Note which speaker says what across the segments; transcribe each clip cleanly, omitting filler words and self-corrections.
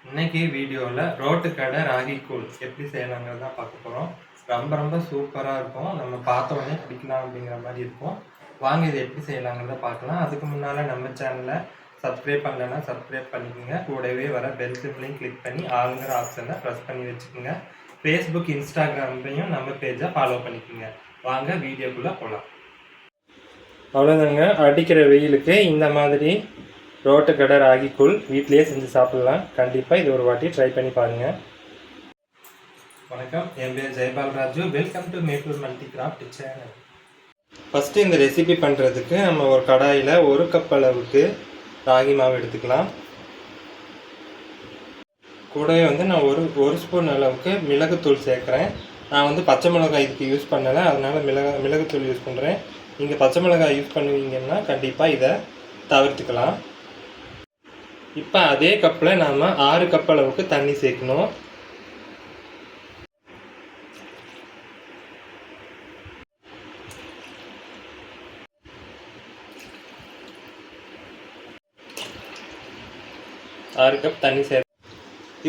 Speaker 1: இன்னைக்கு வீடியோவில் ரோட்டு கடை ராகி கூழ் எப்படி செய்யலாங்கிறது தான் பார்க்க போகிறோம். ரொம்ப சூப்பராக இருக்கும். நம்ம பார்த்த உடனே பிடிக்கலாம் அப்படிங்கிற மாதிரி இருக்கும். வாங்க இது எப்படி செய்யலாங்கிறத பார்க்கலாம். அதுக்கு முன்னால் நம்ம சேனலை சப்ஸ்கிரைப் பண்ணலைன்னா சப்ஸ்கிரைப் பண்ணிக்கோங்க. கூடவே வர பெல் சிம்பிளையும் கிளிக் பண்ணி ஆளுங்கிற ஆப்ஷனை ப்ரெஸ் பண்ணி வச்சுக்கோங்க. ஃபேஸ்புக் இன்ஸ்டாகிராம்லையும் நம்ம பேஜை ஃபாலோ பண்ணிக்கோங்க. வாங்க வீடியோக்குள்ளே போகலாம். அவ்வளோதாங்க. அடிக்கிற வெயிலுக்கு இந்த மாதிரி ரோட்டு கடை ராகி கூழ் வீட்டிலேயே செஞ்சு சாப்பிட்லாம். கண்டிப்பாக இது ஒரு வாட்டி ட்ரை பண்ணி பாருங்கள். வணக்கம், என் பேர் Jayapal Raju. Welcome to Mettur multi craft channel. First இந்த ரெசிபி பண்ணுறதுக்கு நம்ம ஒரு கடாயில் 1 கப் அளவுக்கு ராகி மாவு எடுத்துக்கலாம். கூடவே நான் ஒரு ஸ்பூன் அளவுக்கு மிளகுத்தூள் சேர்க்குறேன். நான் பச்சை மிளகாய் இதுக்கு யூஸ் பண்ணலை, அதனால் மிளகுத்தூள் யூஸ் பண்ணுறேன். நீங்கள் பச்சை மிளகாய் யூஸ் பண்ணுவீங்கன்னா கண்டிப்பாக இதை தவிர்த்துக்கலாம். இப்போ அதே கப்பில் நாம் 6 கப் அளவுக்கு தண்ணி சேர்க்கணும்.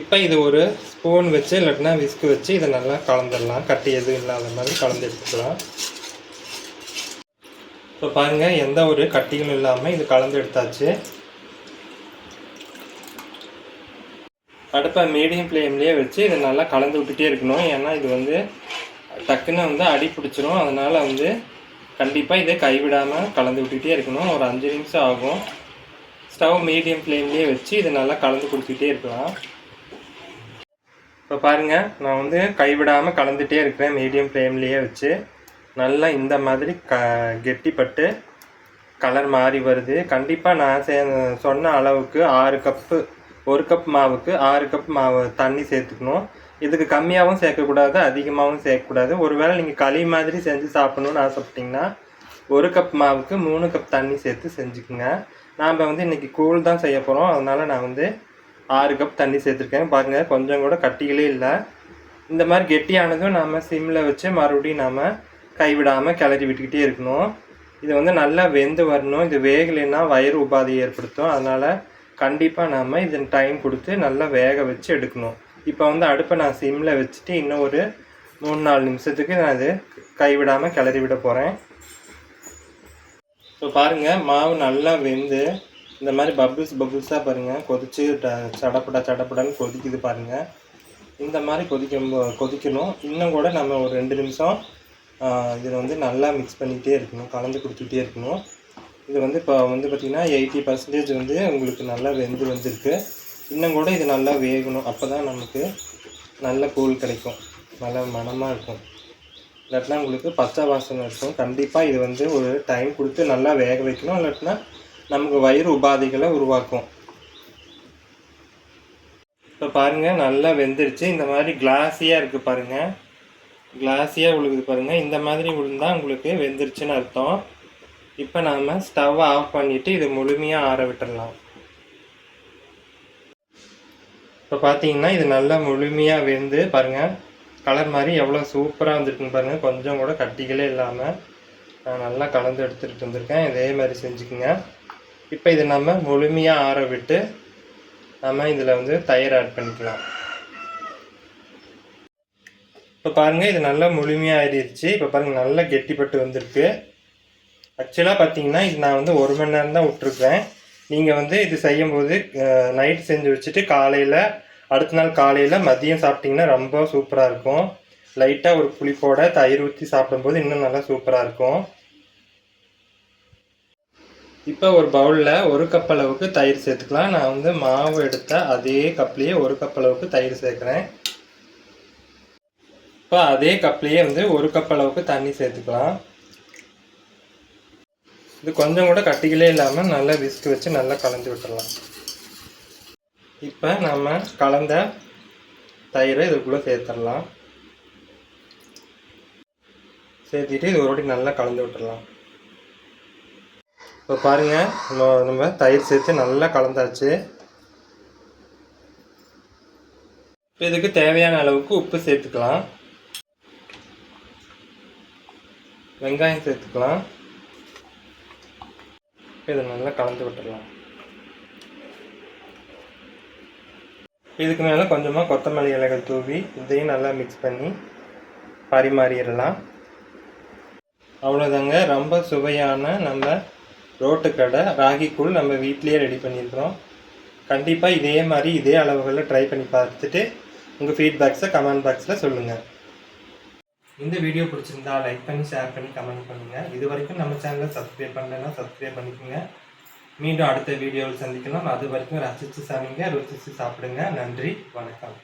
Speaker 1: இப்போ இது ஒரு ஸ்பூன் வச்சு இல்லைன்னா விஸ்க் வச்சு இதை நல்லா கலந்துடலாம். கட்டி எதுவும் இல்லாத மாதிரி கலந்து எடுத்துக்கலாம். இப்போ பாருங்கள், எந்த ஒரு கட்டியும் இல்லாமல் இது கலந்து எடுத்தாச்சு. அடுப்பை மீடியம் ஃப்ளேம்லேயே வச்சு இதை நல்லா கலந்து விட்டுட்டே இருக்கணும். ஏன்னா இது டக்குன்னு அடி பிடிச்சிரும். அதனால் கண்டிப்பாக இதை கைவிடாமல் கலந்து விட்டுகிட்டே இருக்கணும். ஒரு 5 நிமிஷம் ஆகும். ஸ்டவ் மீடியம் ஃப்ளேம்லேயே வச்சு இதை நல்லா கலந்து கொடுத்துட்டே இருக்கலாம். இப்போ பாருங்கள், நான் கைவிடாமல் கலந்துகிட்டே இருக்கிறேன். மீடியம் ஃப்ளேம்லேயே வச்சு நல்லா இந்த மாதிரி கெட்டிப்பட்டு கலர் மாறி வருது. கண்டிப்பாக நான் சொன்ன அளவுக்கு 1 கப் மாவுக்கு 6 கப் மாவு தண்ணி சேர்த்துக்கணும். இதுக்கு கம்மியாகவும் சேர்க்கக்கூடாது, அதிகமாகவும் சேர்க்கக்கூடாது. ஒருவேளை நீங்கள் களி மாதிரி செஞ்சு சாப்பிட்ணுன்னு ஆசைப்பட்டிங்கன்னா 1 கப் மாவுக்கு 3 கப் தண்ணி சேர்த்து செஞ்சுக்குங்க. நாம் இன்றைக்கி கூழ் தான் செய்ய போகிறோம். அதனால் நான் 6 கப் தண்ணி சேர்த்துருக்கேன். பாருங்கள், கொஞ்சம் கூட கட்டிகளே இல்லை. இந்த மாதிரி கெட்டியானதும் நாம் சிம்மில் வச்சு மறுபடியும் நாம் கைவிடாமல் கிளறி விட்டுக்கிட்டே இருக்கணும். இது நல்லா வெந்து வரணும். இது வேகலைன்னா வயிறு உபாதை ஏற்படுத்தும். அதனால் கண்டிப்பாக நாம் இதன் டைம் கொடுத்து நல்லா வேக வச்சு எடுக்கணும். இப்போ அடுப்பை நான் சிம்மில் வச்சுட்டு இன்னும் ஒரு 3-4 நிமிஷத்துக்கு நான் இது கைவிடாமல் கிளறி விட போகிறேன். இப்போ பாருங்கள், மாவு நல்லா வெந்து இந்த மாதிரி பபுள்ஸாக பாருங்கள் கொதிச்சு சடப்படான்னு கொதிக்குது பாருங்கள். இந்த மாதிரி கொதிக்கணும். இன்னும் கூட நம்ம ஒரு 2 நிமிஷம் இதில் நல்லா மிக்ஸ் பண்ணிக்கிட்டே இருக்கணும், கலந்து கொடுத்துக்கிட்டே இருக்கணும். இது இப்போ பார்த்திங்கன்னா 80% உங்களுக்கு நல்லா வந்திருக்கு. இன்னும் கூட இது நல்லா வேகணும். அப்போ தான் நமக்கு நல்ல கூழ் கிடைக்கும், நல்ல மணமாக இருக்கும். இல்லாட்டினா உங்களுக்கு பச்சை வாசனை இருக்கும். கண்டிப்பாக இது ஒரு டைம் கொடுத்து நல்லா வேக வைக்கணும். இல்லாட்டினா நமக்கு வயிறு உபாதைகளை உருவாக்கும். இப்போ பாருங்கள், நல்லா வெந்துருச்சு. இந்த மாதிரி கிளாஸியாக இருக்குது பாருங்கள், கிளாஸியாக உழுகுது பாருங்கள். இந்த மாதிரி உழுந்தால் உங்களுக்கு வெந்துருச்சுன்னு அர்த்தம். இப்போ நாம் ஸ்டவ்வை ஆஃப் பண்ணிவிட்டு இது முழுமையாக ஆற விட்டுடலாம். இப்போ பார்த்தீங்கன்னா இது நல்லா முழுமையாக வெந்து பாருங்கள், கலர் மாதிரி எவ்வளோ சூப்பராக வந்துருக்குன்னு பாருங்கள். கொஞ்சம் கூட கட்டிகளே இல்லாமல் நான் நல்லா கலந்து எடுத்துகிட்டு வந்திருக்கேன். இதே மாதிரி செஞ்சுக்குங்க. இப்போ இதை நம்ம முழுமையாக ஆற விட்டு நம்ம இதில் தயிர் ஆட் பண்ணிக்கலாம். இப்போ பாருங்கள், இது நல்லா முழுமையாக ஆறிடுச்சு. இப்போ பாருங்கள், நல்லா கெட்டிப்பட்டு வந்திருக்கு. ஆக்சுவலாக பார்த்தீங்கன்னா இது நான் 1 மணி நேரம் தான் விட்டுருக்கேன். நீங்கள் இது செய்யும்போது நைட் செஞ்சு வச்சுட்டு அடுத்த நாள் காலையில் மதியம் சாப்பிட்டிங்கன்னா ரொம்ப சூப்பராக இருக்கும். லைட்டாக ஒரு புளிப்போட தயிர் ஊற்றி சாப்பிடும்போது இன்னும் நல்லா சூப்பராக இருக்கும். இப்போ ஒரு பவுலில் 1 கப் அளவுக்கு தயிர் சேர்த்துக்கலாம். நான் மாவு எடுத்த அதே கப்லேயே 1 கப் அளவுக்கு தயிர் சேர்க்குறேன். இப்போ அதே கப்லேயே 1 கப் அளவுக்கு தண்ணி சேர்த்துக்கலாம். இது கொஞ்சம் கூட கட்டிகளே இல்லாமல் நல்லா விஸ்க் வச்சு நல்லா கலந்து விட்டுடலாம். இப்போ நம்ம கலந்த தயிரை இதுக்குள்ளே சேர்த்துடலாம். சேர்த்துட்டு இது ஒரு வாட்டி நல்லா கலந்து விட்டுடலாம். இப்போ பாருங்கள், நம்ம தயிர் சேர்த்து நல்லா கலந்தாச்சு. இப்போ இதுக்கு தேவையான அளவுக்கு உப்பு சேர்த்துக்கலாம். வெங்காயம் சேர்த்துக்கலாம். இதை நல்லா கலந்து விட்டுடலாம். இதுக்கு மேலே கொஞ்சமாக கொத்தமல்லி இலைகள் தூவி இதையும் நல்லா மிக்ஸ் பண்ணி பரிமாறிடலாம். அவ்வளோதாங்க, ரொம்ப சுவையான நம்ம ரோட்டு கடை ராகி கூழ் நம்ம வீட்லேயே ரெடி பண்ணியிருக்கிறோம். கண்டிப்பாக இதே மாதிரி இதே அளவுகளில் ட்ரை பண்ணி பார்த்துட்டு உங்கள் ஃபீட்பேக்ஸை கமெண்ட் பாக்ஸில் சொல்லுங்கள். இந்த வீடியோ பிடிச்சிருந்தா லைக் பண்ணி ஷேர் பண்ணி கமெண்ட் பண்ணுங்கள். இது வரைக்கும் நம்ம சேனலை சப்ஸ்கிரைப் பண்ணலைன்னா சப்ஸ்கிரைப் பண்ணிக்கோங்க. மீண்டும் அடுத்த வீடியோவில் சந்திக்கலாம். அது வரைக்கும் ரசித்து சமைங்க, ருசித்து சாப்பிடுங்க. நன்றி, வணக்கம்.